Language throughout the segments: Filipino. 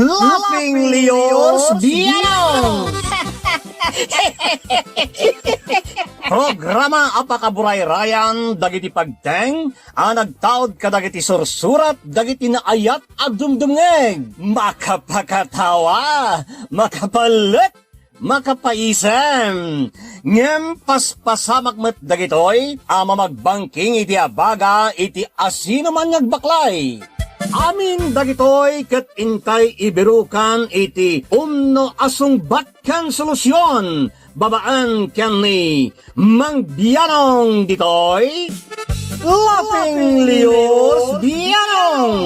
Laughing Leos Biano! Programa apakaburay rayan dagiti pagteng nagtaod kadagiti sursurat dagiti naayat ag dumdumngeg makapakatawa makapalit makapaisem ngem paspasamak met dagitoy mamagbangking iti abaga iti asino man ngagbaklay. Amin dagitoy ket intay ibirukan iti umno asungbatkan solusyon babaan ken ni Mang Bianong ditoy Laughing Leos Bianong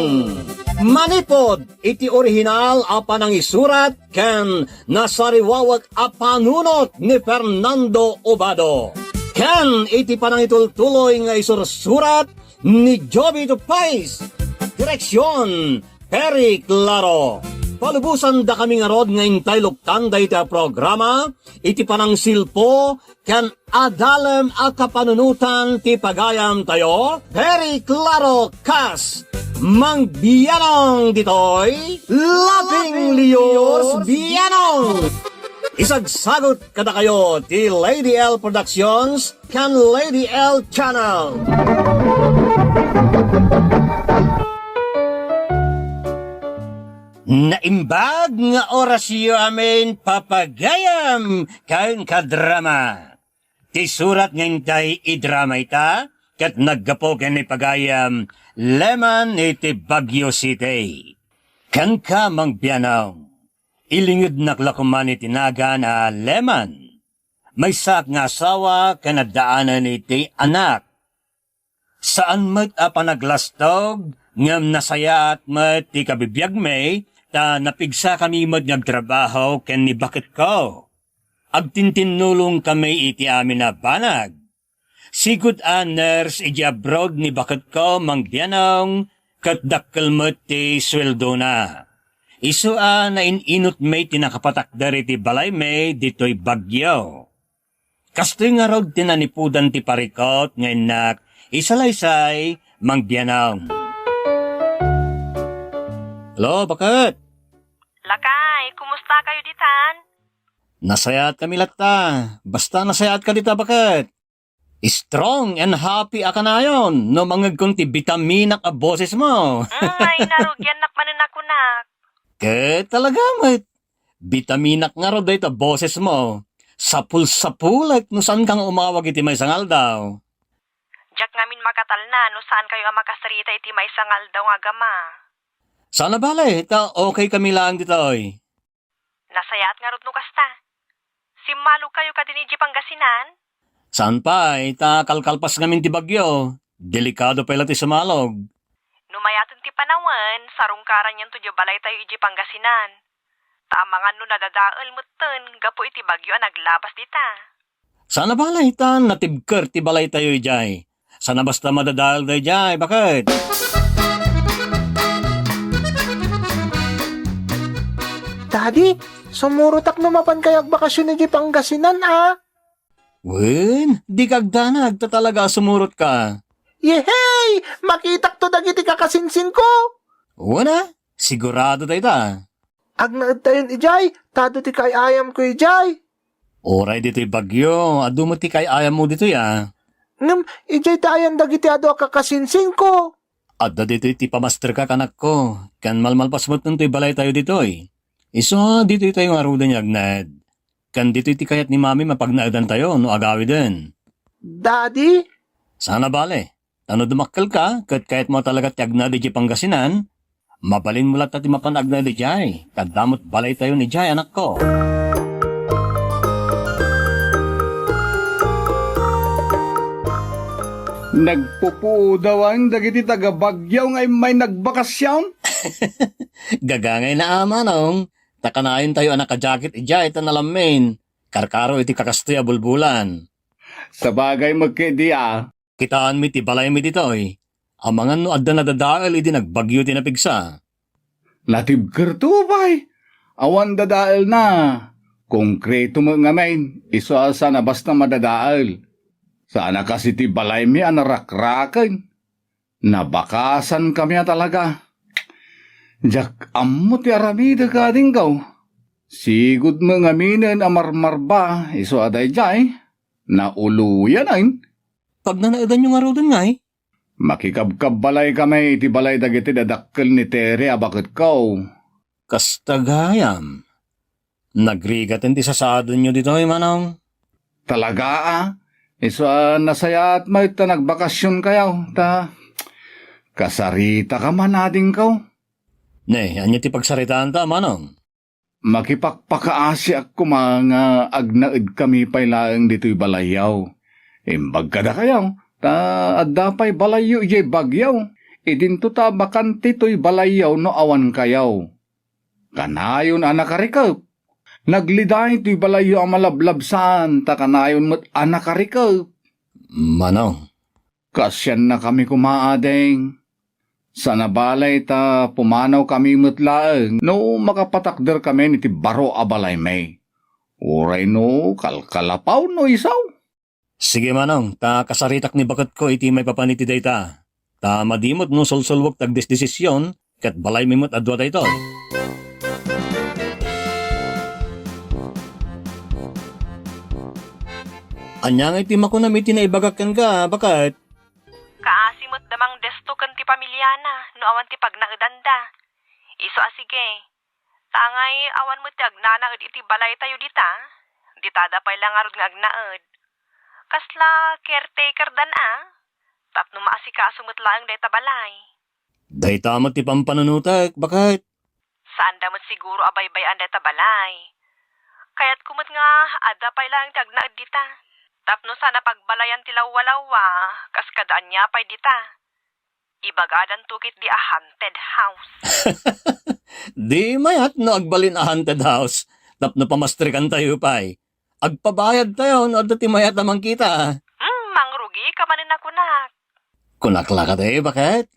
manipod iti orihinal apan ang isurat ken nasariwawag apanunot ni Fernando Obado ken iti panangitultuloy nga isursurat ni Joby Tupais. Direksyon, Perry Claro. Palubusan da kami nga rod nga intay luktan da iti programa, iti panang silpo, kan adalem a kapanunutan ti pagayam tayo, Perry Claro Kas, Mang Bianong ditoy, Laughing Leos Bianong. Isagsagot kada kayo ti Lady L Productions, kan Lady L Channel. Naimbag nga orasyo amin papagayam kain kadrama. Ti surat ngintay idrama ita kat naggapoken ni pagayam Leman iti Baguio City. Kan ka Mang Bianong, ilingid naklakuman iti naga na Leman. May sak nga asawa kanadaanan iti anak. Saan met a panaglastog ngam nasaya at met ti kabibiyag may ta napigsa kami magtrabaho ken ni bakit ko. Agtintinulong kami iti amin na banag. Sigud nurse iti abroad ni bakit ko Mang Bianong kat dakkel met ti sweldo na. Isu na ininot may tinakapatakdar iti balay may dito'y Bagyo. Kastoy nga rod tinanipudan ti parikot ngayon nak isalaysay Mang Bianong. Hello, bakit? Lakay, kumusta kayo ditan? Nasayat kami latta. Basta nasayat ka dita, bakit? Strong and happy ka na yun. No mangag kong ti vitaminak a boses mo. Ay, narugyan nakmanan ako nak. Ke talaga, mate. Vitaminak nga ro dahi ta boses mo. Sapul-sapulat no saan kang umawag iti may sangal daw. Diyak ngamin makatal na no saan kayo ang makasarita iti may sangal daw nga gama. Sana balay, ta okay kami lang ditoy. Nasayat nga rod no kasta. Simalo kayo ka din iti Pangasinan? Saan pa, ta kalkalpas ngamin ti Bagyo. Delikado pa iti sumalog. Numayatan ti panawan, sarungkaran yan to balay tayo iti Pangasinan. Tamangan no nadadaal mutten, gapo iti Bagyo naglabas dita. Sana balay, ta natibker ti balay tayo ijay. Sana basta madadal tayo ijay, bakit? Daddy, sumurutak numapan kayag bakasyon ni Pangasinan, Wen, di kagdanag ta talaga sumurot ka. Yehey! Makitak to dagiti kakasinsin ko! Wana, sigurado tayo ta. Agnaad tayon ijay, tado ti kay ayam ko ijay. Oray dito'y Bagyo, adu mo ti kay ayam mo dito ya. Ngam, ijay tayan dagiti ado kakasinsin ko. Adda dito'y ti pamaster ka kanak ko, kan malmalpas mo't nunto'y balay tayo dito'y. Iso, dito'y tayo nga ruda niya agnad. Kan dito'y ti kayat ni mami mapagnaadan tayo, no agawi din. Daddy? Sana bale, tano dumakkel ka, kat kayat mo talaga ti agnad di Pangasinan, mabalin mo lahat ti mapanagnad di jay, kadamot balay tayo ni jay anak ko. Nagpupudawan dagiti taga Bagyaw ngay may nagbakasyon. Gagangay na amanong, takanayon tayo anak ka-jacket ijay, tanalamin, karkaro iti kakastoy a bulbulan. Sa bagay magkidi Kitaan mi ti balay mi ditoy, amangan no adda nadadaal iti nagbagyo ti napigsa. Latibker to bay. Awan dadaal na. Konkreto mo nga main, iso asa na basta madadaal. Sana kasi ti balay mi anarakrakan. Nabakasan kami talaga. Jak ammo ti aramida ka din kaw. Sigud mo nga minen amarmar ba, iso aday jay, na uluyan ayn. Pag nanaidan nyo nga raw dun nga eh. Makikabkab balay kami, iti balay dagiti dadakkel ni Tere abakit kaw. Kastagayam. Nagrigat hindi sasado nyo dito eh, manong. Talaga iso nasaya at may ta nagbakasyon kayaw, ta kasarita ka man ading kaw. Ne, anya ti pagsaritaan ta, manong. Makipakpakaasi ako mga agnaid kami pailaang dito'y balayaw. Imbag kada kayaw, ta adda pa'y balayo ijay bagyaw. Idinto ta bakanti to'y balayaw no awan kayaw. Kanayon anakarikaw. Nagliday to'y balayo ang malablabsan, ta kanayon mo't anakarikaw. Manong. Kasyan na kami kumaadeng. Sa nabalay ta pumanaw kami mutlaeng no makapatakder kami niti baro a balay may. Uray no kalkalapaw no isaw. Sige manong, ta kasaritak ni bakat ko iti may papaniti dayta. Ta madimot no solsolwag tagdesisyon kat balay mimot adwa dayto. Anyang iti makunamiti na ibagakan ka, bakat? Kaasimot damang desto kan ti pamilyana, no awan ti pagnaedanda. Iso asige. Tangay awan mo ti agnanaed iti balay tayo dita. Ditada pa'y langarod nga agnaed. Kasla caretaker dan Tapno maasikaso mo't laeng dayta balay. Dayta mo ti pampanunutak, bakat? Saan damot siguro abaybayan dayta balay. Kaya't kumot nga ada pa'y laeng ti agnaed dita. Tapno sana pagbalayan ti lawalawa, kaskadaan niya pa'y dita. Ibagadan tukit di a haunted house. Di mayat no agbalin a haunted house. Tapno pamastrikan tayo pa'y. Agpabayad tayo no dati mayat namang kita. Mangrugi ka manin ako na. Kunakla ka tayo, bakit?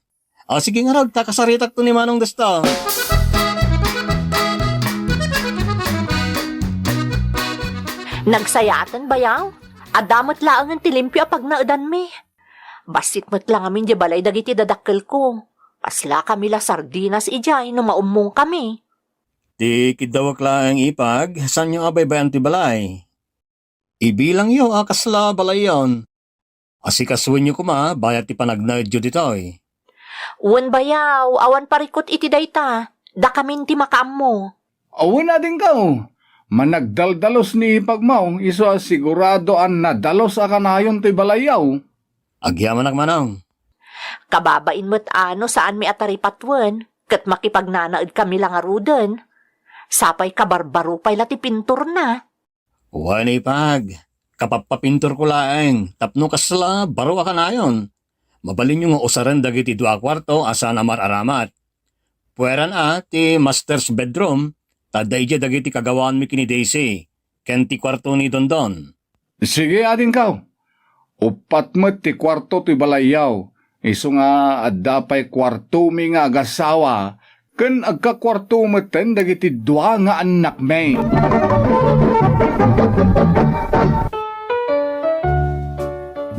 O sige nga raw, takasaritak to ni Manong Desto. Nagsayatan bayaw? Adamot laang ang tilimpyo pag naedan mi. Basit mo't lang amin di balay dagiti dadakkel ko. Pasla kami la sardinas ijay no maumong kami. Di kidawak lang ipag, san yung abay bayan ti balay? Ibilang yo, akasla balay yon. Asikasuin nyo kuma, bayat ti panagnaid yo ditoy. Uwan bayaw, awan parikot iti dayta. Da kamin ti makaammo. Awan na din kaw. Managdaldalos ni ipagmaw, iso sigurado an nadalos a kanayon to'y balayaw. Agyaman Manong. Kababain mo't ano saan mi ataripatwen, kat makipagnanaed kami lang aruden. Sapay kabarbaro pa'y lati pintur na. Uwan ipag, kapapapintor ko laeng, tapno kasla, baro ka na yon. Mabalin yung usaran dagiti 2 kwarto asa na mararamat. Puweran ti master's bedroom, taday dya dagiti kagawaan mi kini Daisy, ken ti kwarto ni Dondon. Sige adin kaw. Upat mo ti kwarto ti balayaw. Iso nga adda pa'y kwarto mi nga agasawa. Ken agkakwarto mo ten dagiti 2 nga anak may.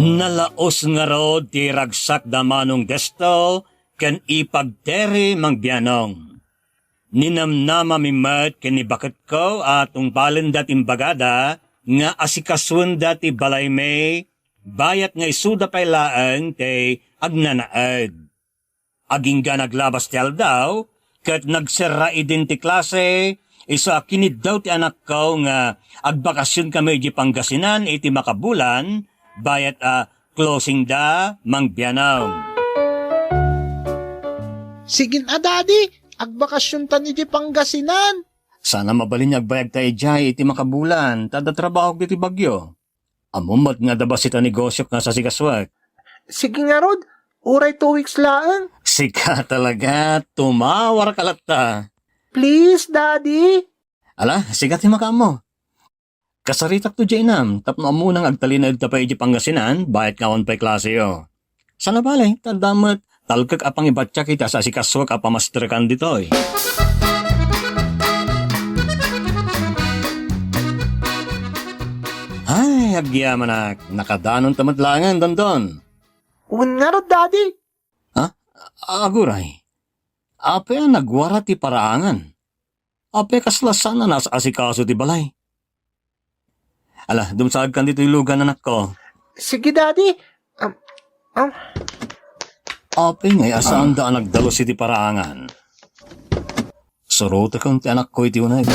Nalaos nga rod ti ragsak da Manong Desto, ken ipagteri mangbianong. Ninamnama mimat ken ibakat ko at ungpalen dating bagada nga asikasun dati balay may bayat nga isuda pailaan te agnanaed. Aging ga naglabas tiyal daw, kat nagsera idin ti klase, isa kinid daw ti anak ko nga agbakasyon kami di Pangasinan iti makabulan, bayat closing da mangbianong. Sigin daddy, agbakasyon tan iti Pangasinan. Sana mabalin agbayag tayo jay iti makabulan, tada trabaho iti bagyo. Amumat nga dabas ita negosyok nga sa sigaswag. Sige nga rod, uray 2 weeks lang. Sika talaga, tumawar kalata. Please, daddy. Ala, sigat yung makaam mo. Kasaritak to jainam, tapno amunang agtalinad tapay iti Pangasinan, bayat kawan pa'y klase yo. Sana balay, tandamat, talkag apang ibatya kita sa sikaswag apamasterkan ditoy. Ay, agyaman na, nakadanon tamatlangan, Dondon. Uwan nga rod, daddy. Aguray. Ape ang nagwara ti paraangan. Ape kaslasan na nasa asikaso ti balay. Ala, dumsag kan dito ilugan anak ko. Sige, Daddy. Ape ngay asaan da nagdalo si ti paraangan. Suruta kong ti anak ko iti unay.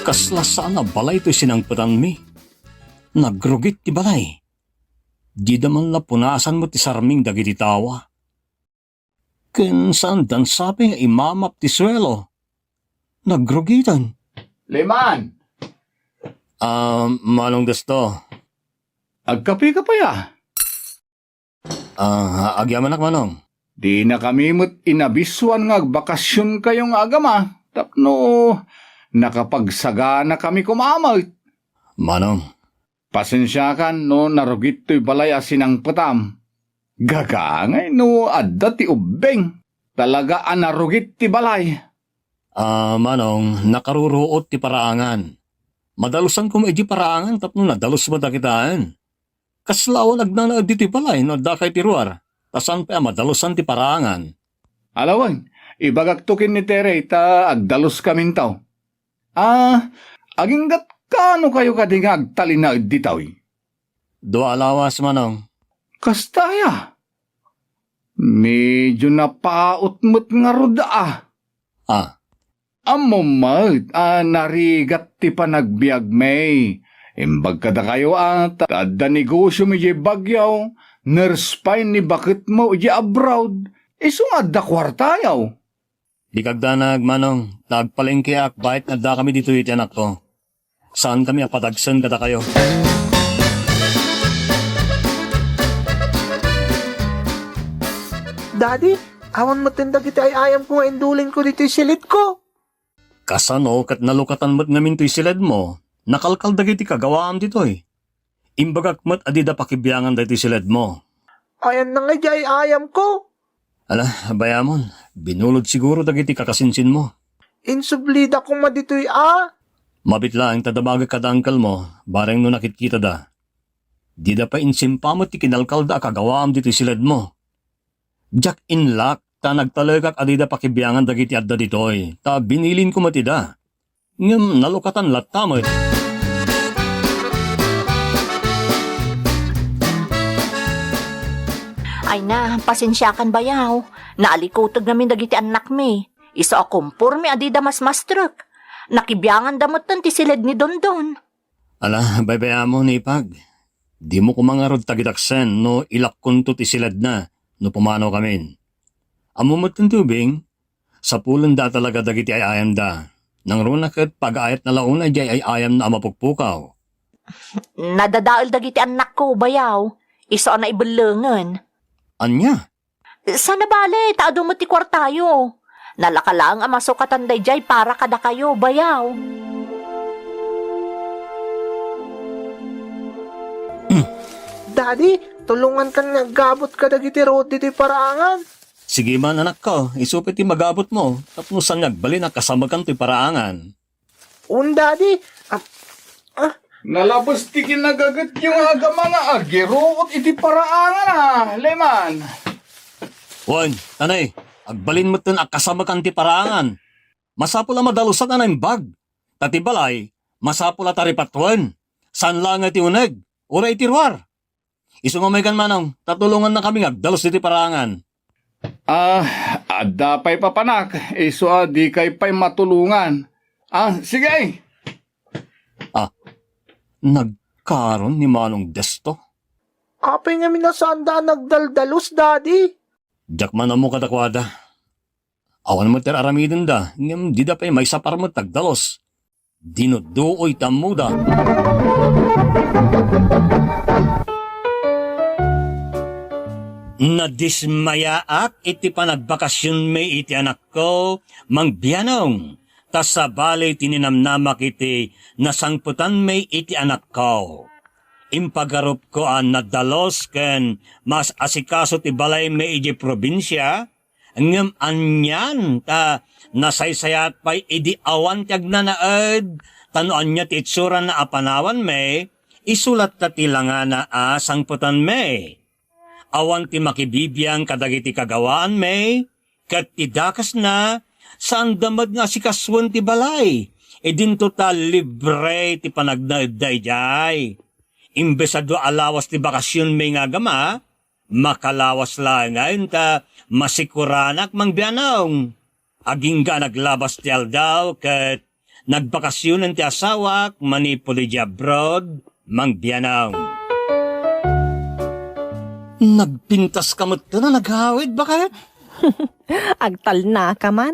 Kaslasan na balay to'y sinangputan mi. Nagrugit ti balay. Di daman lapunasan mo ti sarming dagiti tawa. Kinsan dan sabi nga imamap ti swelo. Nagrugitan. Leman, Manong gusto. agkapi ka pa ya. Agyaman ak manong. Di na kami mo't inabiswan nga agbakasyon kayong agama. Tapno, nakapagsagana kami kumamay. Manong, Pasensya kan no narugit to'y balay asinang patam. Gagangay no adda ti ubeng. Talaga ang narugit ti balay. Manong, nakaruruot ti paraangan. Madalusan ko maiji paraangan tapno nadalos mo dakitaan. Kaslawan nagnanaad di ti balay no dakay ti ruar. Tasan pa madalusan ti paraangan. Alawan, ibagaktukin ni Tere ta agdalos kamin tao. Aginggat kano kayo kading agtalinaad di tao? Dua alawas manong. Kastaya. Medyo napaot mo't nga ruda Amomat, narigat ti panagbiag may. Imbag kada kayo tada negosyo mi jay bagyaw, nerspine ni bakit mo jay abroad, isungad da kwartayaw. Di kagdanag manong, tagpalengke ak bait na da kami dito iti anak ko. Saan kami apatagsan kada kayo? Daddy, awan mo tindag iti ay ayam ko nga induling ko dito silit ko. Kasano kat nalukatan mo't ngamin to'y silad mo, nakalkal dagiti kagawaam dito'y. Imbagak mo't adida pakibiyangan dagiti silad mo. Ayan na nga di ay ayam ko. Ala, bayamon, binulod siguro dagiti kakasinsin mo. Insublida ko madito'y Mabitla ang tadabaga kadangkal mo, bareng no nakitkita da. Di da pa insimpa mo ti kinalkal da kagawaam dito'y silad mo. Jack in luck, ta nagtalagak adida pakibiyangan dagiti adda ditoy, ta binilin ko matida. Ngem nalukatan latamad. Ay na, pasensyakan bayaw. Naalikutog namin dagiti anak mi. Iso akumpur mi adida mas mastruk. Nakibiyangan damutan ti silid ni Dondon. Ala, baybayaan mo ni Ipag. Di mo kumangarod tagidaksen no ilakkunto ti silad na no pumanaw kamin. Amumot ng tubing, sa pulan da talaga dagiti ay ayam da. Nang runakat pag-ayat na launa di ay ayam na amapukpukaw. Nadadaal dagiti anak ko bayaw. Iso na ibelengan. Anya? Sana bale, taado mo ti kwartayo. Nalakalaang amasukatan day para kada kayo bayaw. Daddy, tulungan ka nga gabot ka dagiti road dito paraangan. Sige man anak ko, isupit ti magabot mo, tapos sang nagbali na kasama kan ti paraangan. Daddy. Nalabas ti kinagagat yung agama nga agiruot iti paraangan Leman. Wan, tanay, agbalin mo tin kasama kan ti paraangan. Masapula madalusan na ng bag. Tatibalay, masapula taripatwan. San lang ti uneg, ura iti ruar. Isungamay manong, tatulungan na kami agdalos iti paraangan. Adda pa'y papanak, iso di kay pa'y matulungan. Sige. Nagkaroon ni Manong Desto. Apay nga minasanda nagdaldalos, Daddy. Diyak man mo kadakwada. Awan mo ter aramidin da, ngam di da pa'y may sapar mo tagdalos. Dinuduoy tamuda. Nadismayaak iti panagbakasyon may iti anak ko, Mang Bianong. Tas sa balay tininamnamak iti nasangputan may iti anak ko. Impagarup ko nadalos ken mas asikaso ti balay may iti probinsya, ngem anyan ta nasaysayat pa'y idi awan tiag nanaad, tanuan niya ti itsura na apanawan may, isulat ta tilanga na sangputan may. Awan ti makibibiyang kadagiti kagawaan may, kat idakas na, saan damad nga si kaswan ti balay. E din total libre ti panagdaday jay. Imbes ado alawas ti bakasyon may nga gama, makalawas lang ngayon ta masikuranak mang bianong. Aging ga naglabas ti aldaw kat nagbakasyon ti asawak manipuli di abroad mang bianong. Nagpintas kamot to na naghawid bakit? Agtal na ka man.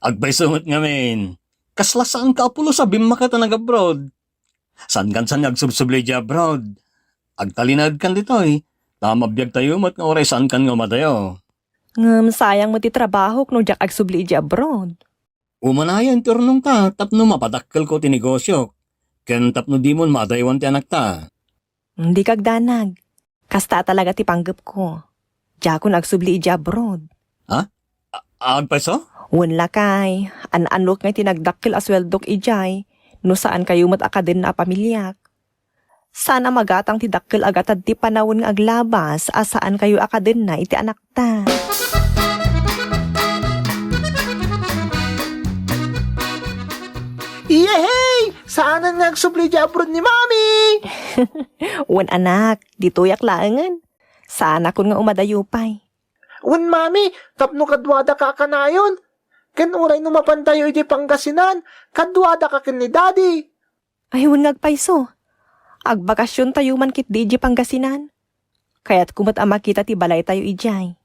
Agbay sungot ngamin. Kasla saan ka apulo sa bimaka ta nag-abroad? Saan kan saan nagsubsubli di abroad? Agtalinad kan ditoy. Tamabiyag tayo mat nga oray saan kan nga matayo. Sayang mo ti trabaho kno jak agsubli di abroad. Umanayan turnong ta, tapno mapadakkel ko ti negosyo. Ken tapno di mo madaywan ti anak ta. Hindi kagdanag. Kasta talaga ti panggap ko. Diya ko nagsubli di abroad. Agpaiso? Wala kay, an-anok ngay tinagdakil asweldok ijay, no saan kayo matakaden na pamilyak. Sana magatang ti dakkel agatad ti panawon nga aglabas, asaan kayo akaden na iti anak ta. Yehey! Saan ang nagsubli di abroad ni Mami? Wan anak, ditoyak laangan. Sana kun nga umadayupay. Wan Mami, tapno kadwada ka kanayon. Ken uray no mapantayo iti Pangasinan, kadwada ka ken ni Daddy. Ay, wan ngagpayso. Agbakasyon tayo man kit di Pangasinan. Kaya't kumat ama kita ti balay tayo ijay.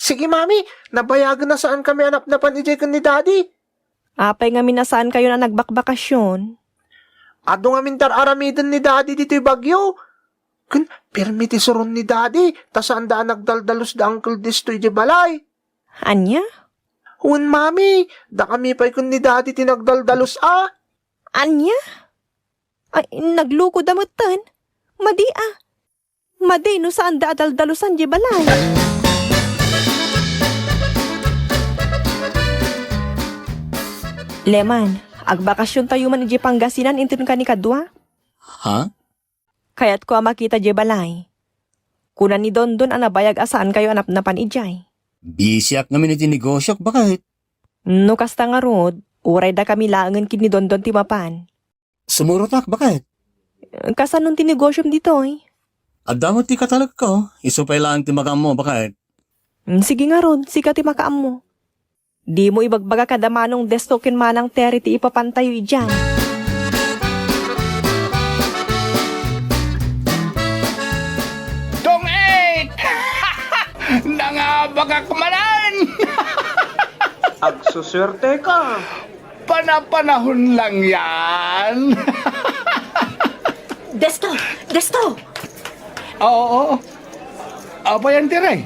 Sige Mami, nabayagan na saan kami anap-napan iti ken ni Daddy. Apay nga minasaan kayo na nagbakbakasyon. Ado nga mintar aramidan ni Daddy dito'y Bagyo. Ken permiti suron ni Daddy, tasaan daan nagdaldalos da Uncle Distoy di balay. Anya? Wan Mami, da kami pa'y kun ni Daddy tinagdaldalos Anya? Ay, nagluko damutan. Madi Madi no saan daadaldalusan di balay. Leman, agbakasyon tayo man di Pangasinan intin ka ni kadwa. Ha? Kaya't ko makita di balay. Kunan ni Dondon ang nabayag asaan kayo anap-napan ijay. Bisyak namin iti negosyo, bakit? No kasta nga rod, uray da kami laangan kin ni Dondon timapan. Sumurotak, bakit? Kasanon ti negosyom dito eh. At damot ti katalag ko, isupay lang ti magam mo, bakit? Sige nga rod, sika ti makaam mo. Di mo ibagbaga kada manong destokin manang teri ti ipapantayo ijan. Dong 8! Nangabagak manan! Agsuswerte ka. Panapanahon lang yan. Desto! Oo. Apa yan, Tiray?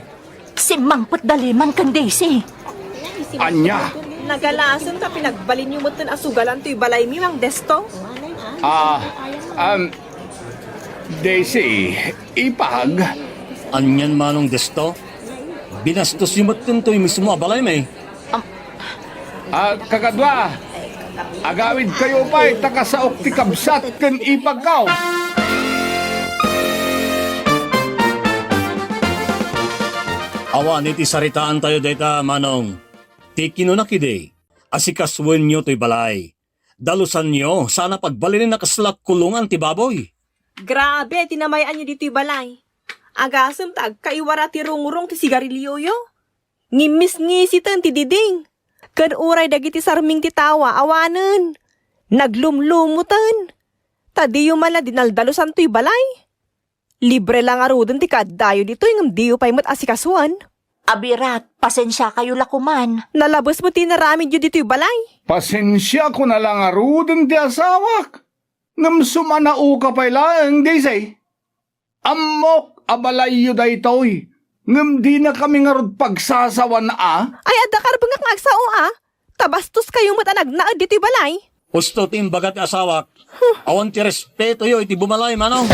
Si Mangput Daliman kang Daisy. Anya? Nagalason ka pinagbalin yung mutan asugalan to'y balay mi mang desto? Daisy, ipag. Anyan manong desto? Binastos yung matinto yung mismo abalay may. Kakadwa, agawid kayo pa'y takasaok ti kabsat ken ipagkaw. Awan iti saritaan tayo dayta manong. Ti kinunakide, asikaswen nyo to'y balay. Dalusan nyo, sana pagbalinin na kaslak kulungan ti baboy. Grabe, tinamayan niyo dito'y balay. Agasam tag kaiwara ti rungurong ti sigarilyo yo. Ngimis-ngisitan ti diding. Kan uray dagiti sarming ti tawa, awanen. Naglumlumutan. Tadi yung mala dinaldalusan to'y balay. Libre lang arudon ti kaddayo dito yung diyo pa'y mat asikasuan. Abirat, pasensya kayo lakuman. Nalabos mo tinaramid yun dito'y balay. Pasensya ko na lang arudon ti asawak. Ngam sumanao ka pa'y lang, Daisy. Amok abalayo daytoy. Ngam di na kami ngarod pagsasawan Ay, adakar bangak ngagsao Tabastos kayo matanag na dito'y balay. Husto ti imbagat ti asawak. Awan ti respeto yo iti bumalay manong.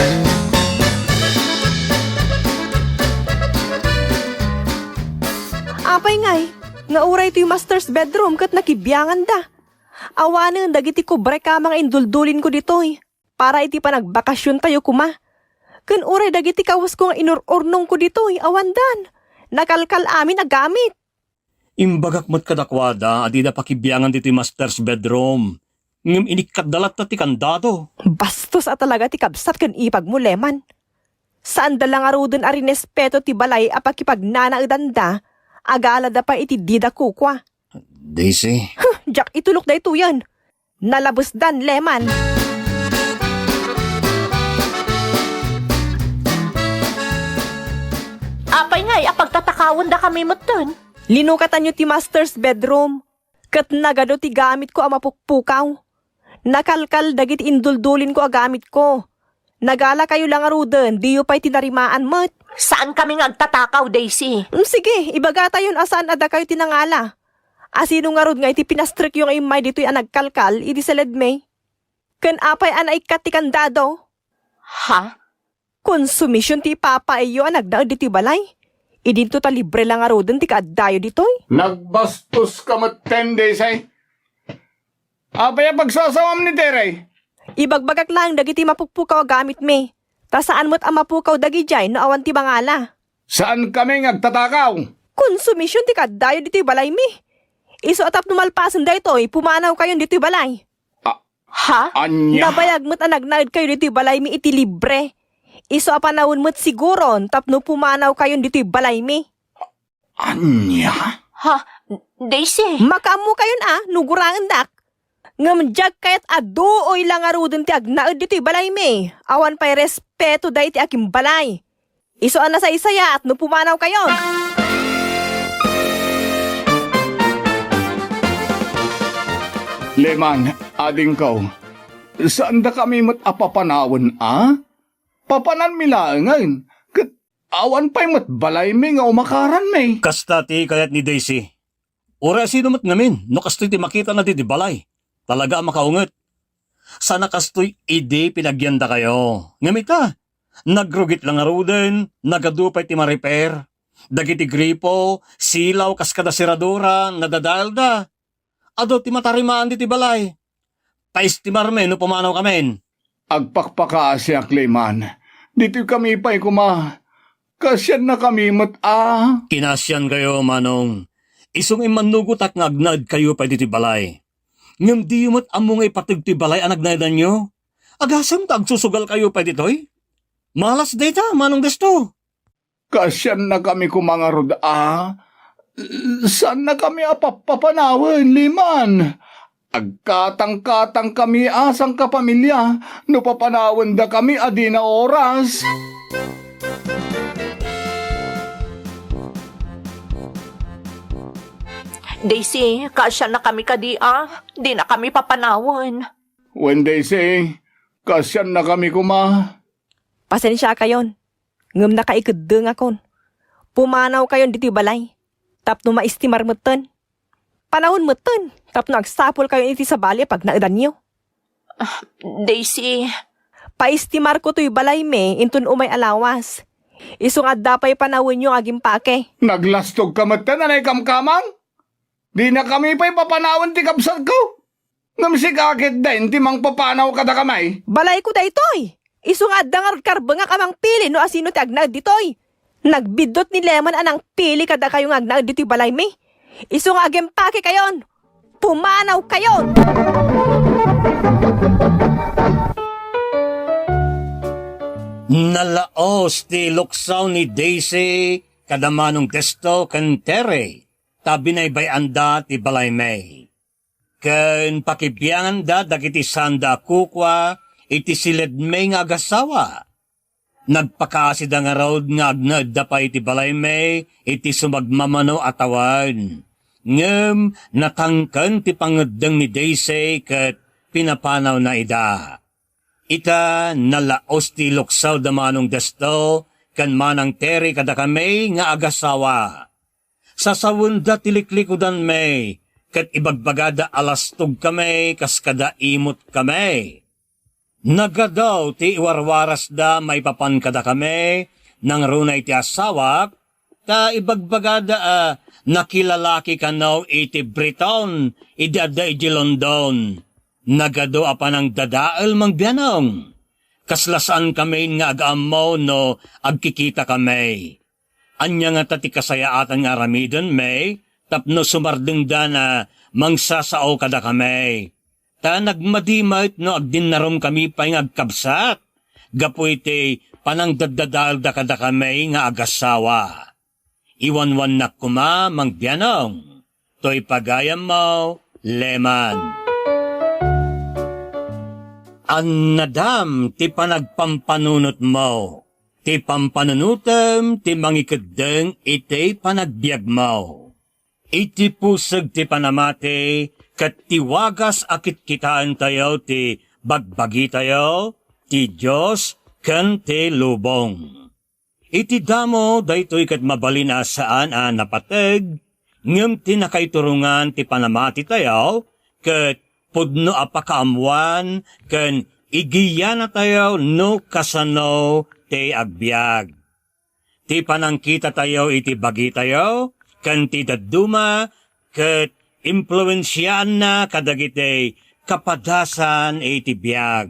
Apay ngay, nauray ito yung master's bedroom kat nakibiyangan da. Awanan, dagiti kubre ka mga induldulin ko ditoy. Para iti pa nagbakasyon tayo kuma. Kun uray dagiti kawas ko nga inururnong ko ditoy, awandan. Nakalkal amin agamit. Imbagak mo't kadakwada, adi na pakibiyangan dito yung master's bedroom. Ngam inikadalat na ti kandado. Bastos at talaga ti kabsat kan ipag mo, Leman. Saan dalang arudon ari nespeto ti balay apakipag nanaudanda, agala da pa iti dida kukwa. Daisy, Jak itulok da ito yan. Nalabos dan, Leman. Apay ngay, apagtatakawan da kami muton. Linukatan nyo ti master's bedroom. Kat nagado ti gamit ko ang mapukpukaw. Nakalkal dagit induldulin ko ang gamit ko. Nagala kayo lang aruden, di yu pa'y tinarimaan mo't. Saan kami nga agtatakaw, Daisy? Sige, ibaga tayon asan ada kayo tinangala. Asino nga rod nga iti pinastrik yung imay dito'y anagkalkal, iti salad may. Kan apay anay katikandado. Ha? Konsumisyon ti papa iyo anagdaad diti balay. Idinto ta libre lang aroden ti kaaddayo ditoy. Nagbastos ka mat 10 days ay. Abay pagsasawam ni Tere. Ibagbagak lang dagiti mapukpukaw gamit me. Ta saan mo't ang mapukaw dagi jay no awan ti bangala. Saan kami ngagtatakaw? Konsumisyon ti kaaddayo diti balay me. Iso atap numalpasan da itoy, pumanaw kayon diti balay. Ha? Anya? Nabayag mo't anagnaid kayo diti balay me iti libre. Iso apanawon mo't siguron tapno pumanaw kayon diti balay me. Anya? Ha? Daisy? Makamu kayon nugurangan dak. Ngamjag kayat aduoy lang arudon ti agnaed diti balay me. Awan pa'y respeto da iti aking balay. Iso na sa isaya at no pumanaw kayon. Leman, ading ko. Saan da kami mat apapanawan Papanan milaangan. Kat awan pa'y mat balay me nga umakaran me. kastati kayat ni Daisy. Ura sino mat ngamin, no kastoy ti makita na di balay. Talaga ang makaunget. Sana kastoy ide pinagyanda kayo. Ngamita, nagrugit lang aruden, nagadupay ti ma-repair. Dagiti gripo, silaw kaskada siradura, nadadal da. Ado ti matarimaan di ti balay. Paistimar men no pumanaw kamen. Agpakpaka siya, Clayman. Dito kami pa'y kasyan na kami mat Kinasyan kayo, manong. Isong imanugutak nga agnad kayo pa di ti balay. Ngam di mo't among ipatag ti balay ang agnadan nyo. Agasam ta agsusugal kayo pa ditoy. Malas data, manong desto. Kasyan na kami kumangarod Saan na kami papanawan, Liman? Agkatang-katang kami asang kapamilya, no papanawan da kami adi na oras. Daisy, kasya na kami kadi Di na kami papanawan. When they say, kasyan na kami Pasensya kayon. Ngam na kaikadeng akon. Pumanaw kayon diti balay. Tapno maistimar moten. Panahon moten. Tapno agsapol kayo iti sa bali pag naedan nyo. Daisy, Paistimar ko to'y balay me, intun umay alawas. Isong adda pa'y panahon nyo aging pake. Naglastog ka matan na kamkamang? Di na kami pa'y papanawan ti kapsat ko. Namsikakit din, ti mang papanaw ka da kamay. Balay ko da itoy. Isong adda nga karba nga kamang pili no asino ti agnag ditoy. Nagbidot ni Lemon anang pili kada kayong agnag dito'y balay me. Isong aging pake kayon. Pumanaw kayon. Nalaos ti luksaw ni Daisy kadamanong testo kan Tere. Tabi na ibayanda ti balay may. Ken pakibiyangan da dagiti sanda kukwa iti silid may nga agasawa. Nagpakasida nga road nga agnad da pa iti balay may iti sumagmamano atawan. Ngem natangkan ti pangaddang ni Daisy ket pinapanaw na ida. Ita nalaos ti luksaw da manong desto kan manang Tere kada kami nga agasawa. Sasawunda tiliklikудан may, kat ibagbagada alastog kami, kaskada imot kami. Nagadaw ti iwarwaras da may papan kada kami, nang runay ti asawak, ta ibagbagada nakilalaki kanaw iti Briton, idada iti London. Nagado apan ang dadaal mang biyanong. Kaslasaan kami nga agaamaw no agkikita kami. Anya nga tati kasayaatan nga aramidon may, tapno sumardengda na mangsasao kada kami. Ta nagmadimait no agdinarom kami pa nga agkabsat. Gapo iti panangdadadalda kada kami nga agasawa. Iwanwan na kuma mangbianong. To'y pagayam mo, Leman. Annadam ti panagpampanunot mo. Ti pampanunutem ti mangikagdeng iti panagbiag mo. Iti pusag ti panamati kat tiwagas akit kitaan tayo ti bagbagi tayo ti Diyos ken ti lubong. Iti damo daytoy kat mabalin saan napateg ngem ti nakaiturungan ti panamati tayo ket pudno apakaamuan ken igiyana tayo no kasano ti agbyag. Ti panangkita tayo iti bagi tayo, kan ti daduma, ket impluensyaan na kadagiti kapadasan iti biyag.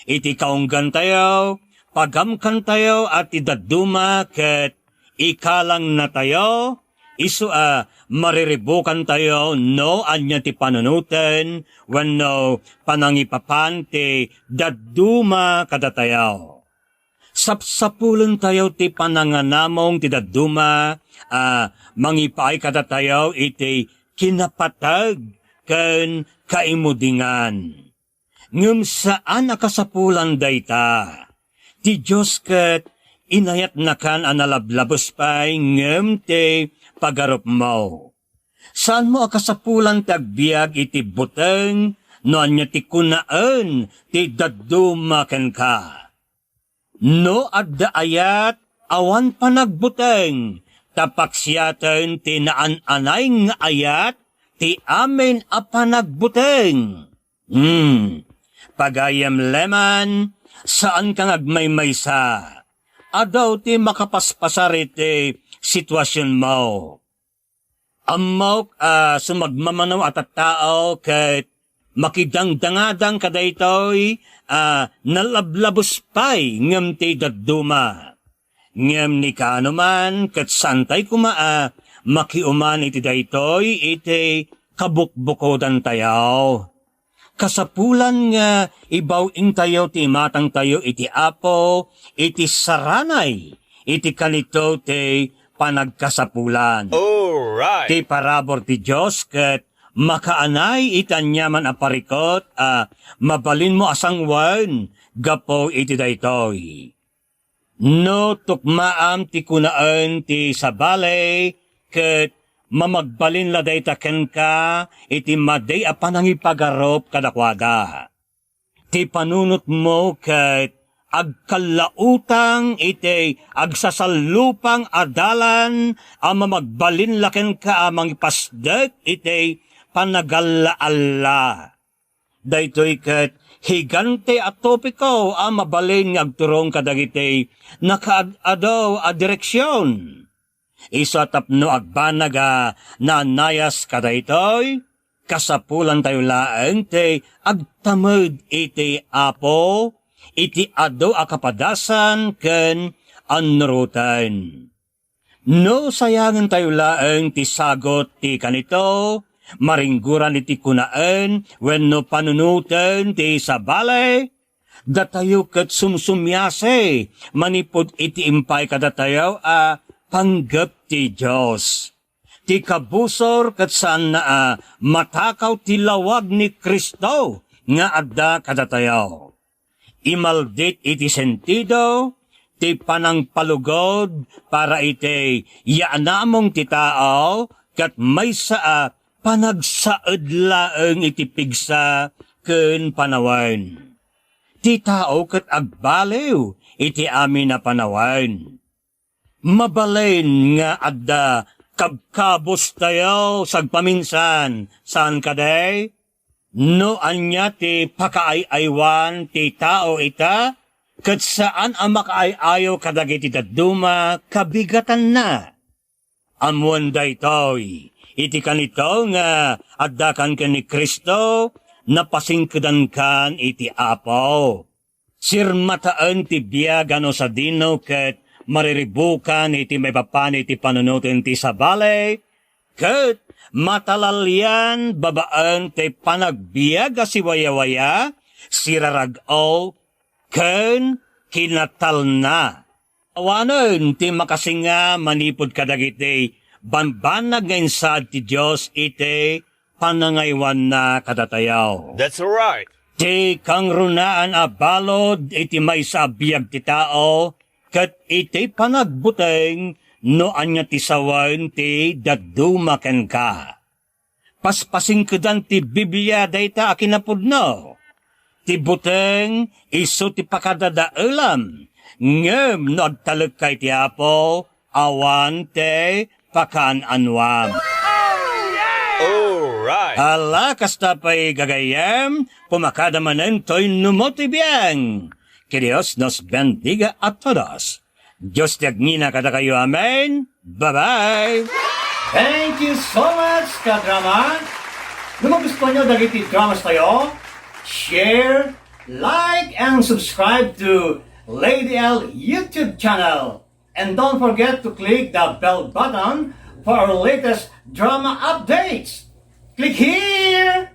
Iti kaunggan tayo, pagamkan tayo at idaduma, ket ikalang na tayo, isu mariribukan tayo no anya ti panunuten, wenno panangipapan ti daduma kada tayo. Sapsapulan tayo ti pananganamong ti daduma, mangipaay kada tayo iti kinapatag ken kaimudingan. Ngem saan akasapulan dayta? Ti Diyos ket inayat na kan analablabos pay ngem ti pagarup mo. Saan mo akasapulan ti agbiag iti buteng no anya ti kunaan ti daduma ken ka? No adda ayat awan panagbuteng, tapaksyaten ti naan-anay nga ayat, ti amin a panagbuteng. Pagayam Leman, saan kang agmaymaysa? Adaw ti makapaspasari ti sitwasyon mo. Amaw sumagmamanaw at tao ket makidangdangadang kadaytoy nalablabos pay ngem ti daduma. Ngem ni kanuman ket santay kuma makiuman iti daytoy iti kabukbukodan tayaw. Kasapulan nga ibawing tayo ti matang tayo iti apo iti saranay iti kanito ti panagkasapulan. Alright. Ti parabor ti Diyos ket makaanay itanyaman a parikot mabalin mo asang wan gapo iti daytoy. No tukmaam ti kunaan ti sabale ket mamagbalin la dayta ken ka iti maday a panangipagarop kadakwada. Ti panunot mo ket agkalautang iti agsasalupang adalan a mamagbalin la ken ka amang ipasdek iti panagalaala. Daytoy ket higante at topiko a mabalin nga agturong kadagiti nakaadaw a direksyon. Isa tapno agbanaga nanayas kadaytoy, kasapulan tayo laeng ti agtamod iti apo, iti ado a kapadasan ken anrutan. No sayangan tayo laeng ti sagot ti kanito, maringguran iti kunaan, wenno panunutan ti sabale, datayo ket sumsumyase, manipod iti impay kadatayo panggap ti Diyos. Ti kabusor ket saan na matakaw ti lawag ni Kristo nga adda kadatayo. Imaldit iti sentido, ti panangpalugod para iti yaanamong ti tao ket maysa panagsaed laeng iti pigsa ken panawan. Ti tao ket agbaliw iti amin na panawan. Mabalain nga adda kabkabos tayo sagpaminsan saan kaday? No anya ti pakaayaywan ti tao ita ket saan ang makaayayo kadagiti daduma kabigatan na. Amuan daytoy iti kanito nga addakan ken ni Kristo napasingkedan kan iti apo. Sirmataan ti biyagano sa dino ket mariribukan iti may papan iti panunutin ti sabale, ket matalalyan babaan ti panagbiag a si waya-waya, sirarag-o, ken kinatalna. Awanon ti makasinga manipod kadagiti banbanag nga insad ti Diyos iti panangaywan na kadatayaw. That's right. Ti kang runaan a balod iti may sabiyag ti tao, kat iti panagbuteng no anya ti sawan ti dadumaken ka. Paspasing kedan ti Biblia dayta akinapudno. Ti buteng iso ti pakadadaelam, ngem no agtalek kay ti Apo, awan te pakaan-anwam. Alright. Ala kasta pa'y gagayam, pumakadamanen to'y numotibiyang. Que Dios nos bendiga a todos. Diyos tiagnina kada kayo, amen. Bye-bye. Thank you so much, ka-drama. Kung magustuhan nyo dagiti dramas tayo, share, like, and subscribe to Lady L YouTube channel. And don't forget to click the bell button for our latest drama updates. Click here!